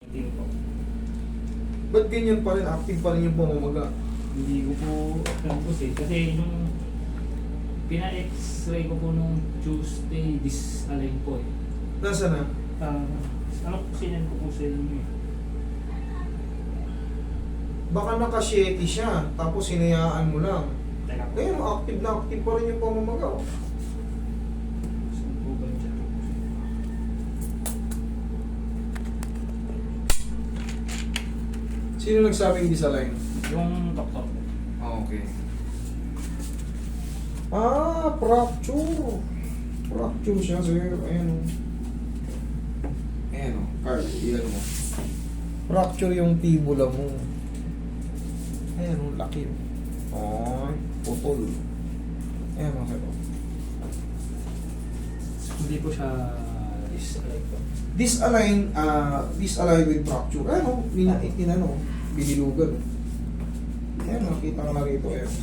Team po. Ba't ganyan pa rin? Active pa rin yung pamamaga. Hindi ko po alam po kasi nung pina-x-ray ko po nung Tuesday, disalign po eh. Nasaan na? Ano po sinend ko po sa inyo eh. Baka naka-sheti siya, tapos hinayaan mo lang. Teka po. Ngayon, active na active pa rin yung pamamaga. Oh. Saan po ba dyan? Sino nagsabing disalign? Yung doktor po. Okay. Fracture. Fracture siya, sir. Ayan o. Ayan o. Carl, ilan mo. Fracture yung tibula mo. Ayan o, laki o. Ay, putol. Ayan o, sir. Hindi po siya disalign po. Disalign with fracture. Ayan o, binilugan. Ayan o, kita ka na rito. Ayan.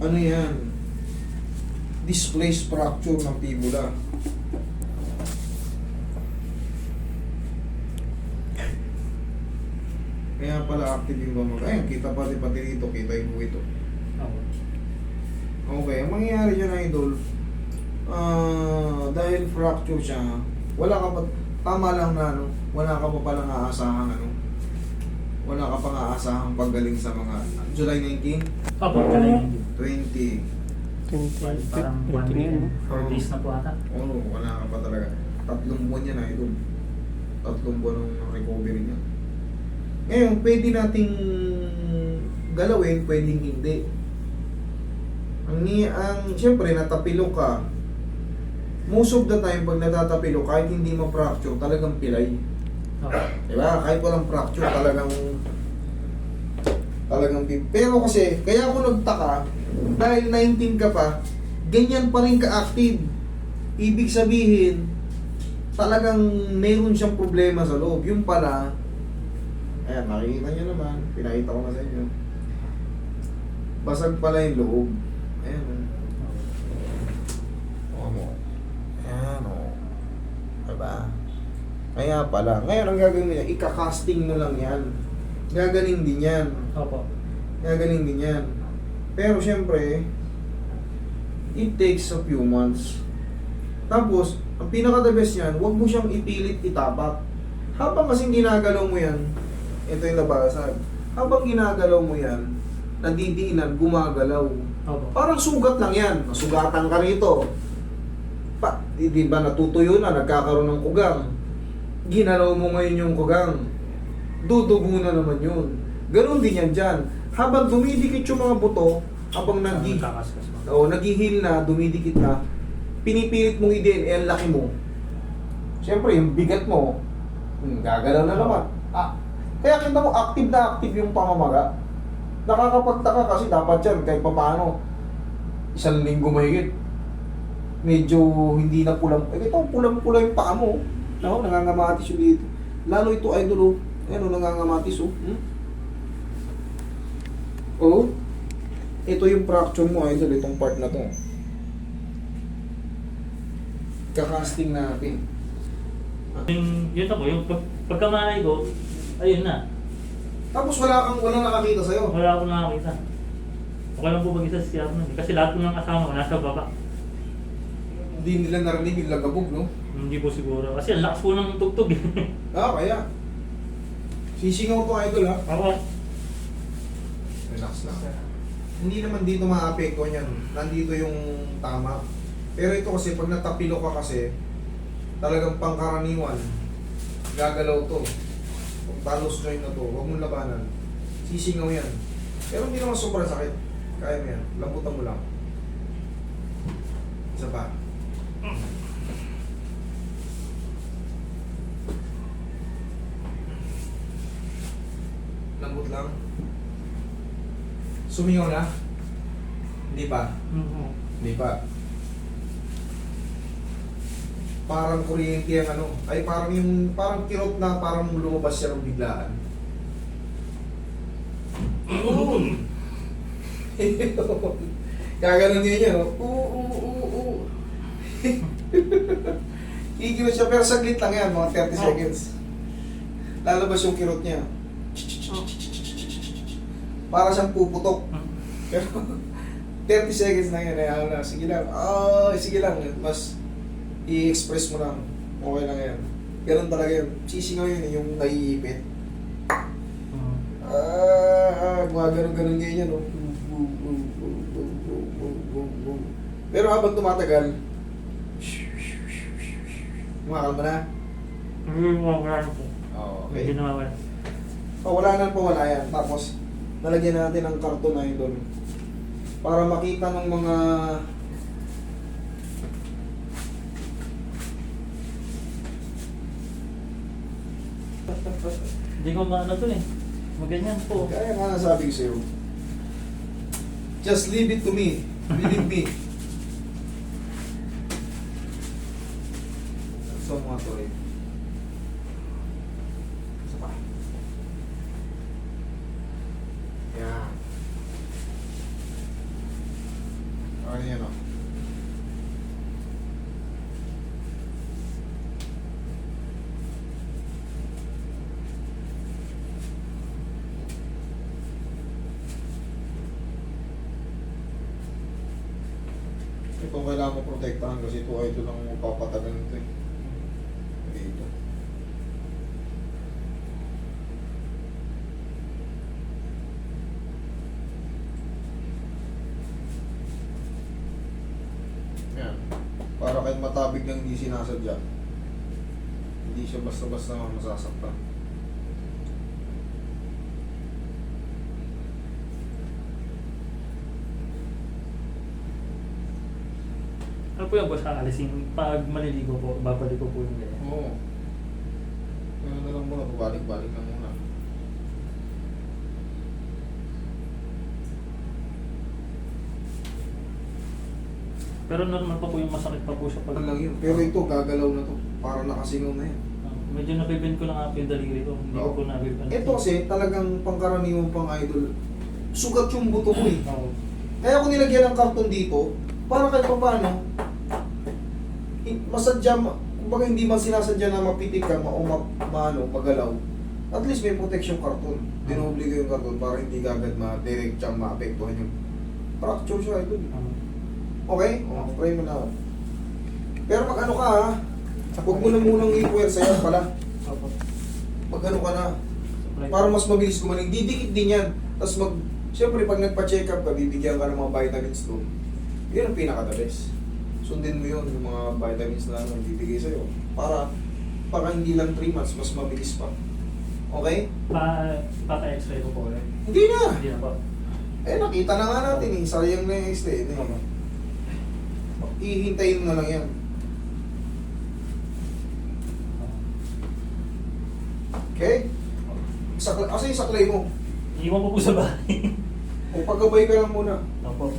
Ano yan? Displaced fracture ng fibula. Kaya pala active yung pamamaga. Ayun, kita pati dito, kita yung buwito. Okay, ang mangyayari dyan, idol, dahil fracture siya, wala ka pa, tama lang na, ano, wala ka pa palang aasahan, ano, wala ka pang aasahang paggaling sa mga July 19, Opo, kaya 20, parang 1 week, 4 days na po ata. oh, wala ka pa talaga. 3 buwan yan, idol. 3 buwan ng recovery niya. Ngayon, pwede nating galawin, pwedeng hindi. Siyempre, natapilo ka. Most of the time, pag natatapilo, kahit hindi ma-fracture, talagang pilay. Diba? Kahit walang fracture, talagang pero kasi, kaya ako nagtaka, dahil 19 ka pa, ganyan pa rin ka-active. Ibig sabihin, talagang meron siyang problema sa loob. Yung pala, ayan, makikita nyo naman, pinakita ko na sa inyo. Basag pala yung loob. Ayan. Ayan o. Diba? Kaya pala. Ngayon ang gagawin niya, ika-casting mo lang yan. Gagaling din yan. Opo. Gagaling din yan. Pero syempre, it takes a few months. Tapos, ang pinaka-the best yan, huwag mo siyang ipilit itapak. Habang kasing ginagalaw mo yan, ito yung nabasag. Habang ginagalaw mo yan, nadidiinan, gumagalaw. Opo. Parang sugat lang yan. Masugatan ka rito. Di ba natutuyo na, nagkakaroon ng kugang. Ginalaw mo ngayon yung kugang. Dudugo na naman yun. Ganun din yan dyan. Habang dumidikit yung mga buto, habang naghihil na, dumidikit na, pinipilit mong i-DNA, ang laki mo. Siyempre, yung bigat mo, gagalaw na naman. Kaya kita mo, active na active yung pamamaga. Nakakapagtaka kasi dapat yan, kahit paano, 1 linggo mahigit. Medyo hindi na pulang, ito pulang-pula yung paa mo. No, nangangamatis yung dito. Lalo ito, idol, ayan, nangangamatis, ito yung fracture mo, idol, itong part na to. Kakasting natin. Yun na po, yung pagkamalay ko, ayun na. Tapos wala nakakita sa'yo. Wala akong nakakita. Okay lang po mag-isa siya nun. Kasi lahat ng kasama ko nasa baba. Hindi nila narinig yung lagabog, no? Hindi po siguro. Kasi ang lakas po ng tugtog eh. Kaya. Sisingaw to, idol, ha? Ako. Relax lang. Hindi naman dito maapekto niyan. Nandito yung tama. Pero ito kasi, pag natapilo ka kasi, talagang pangkaraniwan, gagalaw to. Kung talos joint na to, huwag mong labanan. Sisingaw yan. Pero hindi naman sobrang sakit. Kaya mo yan. Lambutan mo lang. Isa pa. Lambot lang. Sumingaw na? Hindi pa. Hindi pa. Parang kuryente ang ano. Ay parang kirot na parang lumabas siya ng biglaan. Kaganon niya niya, no? Kikirot siya, pero saglit lang yan, mga 30 seconds. Lalabas yung kirot niya. Para siyang puputok. Pero 30 seconds lang yan, ayaw na. Sige lang, sige lang. Mas i-express mo lang. Okay lang yan. Ganun talaga yun. Sisingaw yun, yung naiipit. Ganun ganyan, no? Pero habang tumatagal, kumakalma na. Hindi mawawala po. Okay. Hindi nawawala. Wala na po, wala yan. Tapos, nalagyan natin ng karton na yun doon. Para makita ng mga... Hindi ko maano to eh. Maganyan po. Kaya nga nasabi ko sa'yo. Just leave it to me. Believe me. So mga to eh. Isa pa. Yan. Ano yan o? Itong kailangan mo protektahan kasi ito ay ito lang magpapatagal nito eh. Dito. Yan. Para kahit matabig lang hindi sinasadya. Hindi siya basta-basta masasaktan. Ano po yung boss aalisin? Pag maliligo po, babalik ko po yung ganyan. Oo. Ganun na lang muna, pabalik-balik lang muna. Pero normal pa po yung masakit pa po siya pag... Ano lang yun. Pero ito, gagalaw na to. Para nakasingaw na yan. Medyo nabibend ko lang nga po yung daliri ko. Hindi ko Oo. po nabibend. Ito kasi talagang pangkaraniwan pang idol. Sugat yung buto ko eh. Oo. Kaya ako nilagyan ng karton dito, para kahit pa paano, masadya, kumbaga hindi man sinasadya na mapitik ka o magalaw. At least may protection karton. Dinoble ko yung karton para hindi agad ma-direct siyang maapektuhan yung fracture siya ito. Okay? O, pray mo na. Pero pag ano ka ha, huwag mo na munang i-puwersa yan pala. Opo. Pag ano ka na, Supply. para mas mabilis gumaling. Didikit din yan. Tapos siyempre pag nagpa-check up ka, bibigyan ka ng mga vitamins doon. Yun ang pinaka-the best. Sundin mo yun, yung mga vitamins na bibigay sa'yo. Para hindi lang 3 months, mas mabilis pa. Okay? Papa-x-ray ko po ulit. Hindi na! Hindi na po. Eh, nakita na nga natin eh. Sayang na yung stay. Opo. Ihintayin mo na lang yan. Okay? Asa yung saklay mo? Iwan ko po sa bahay. O paggabay ka lang muna. Opo.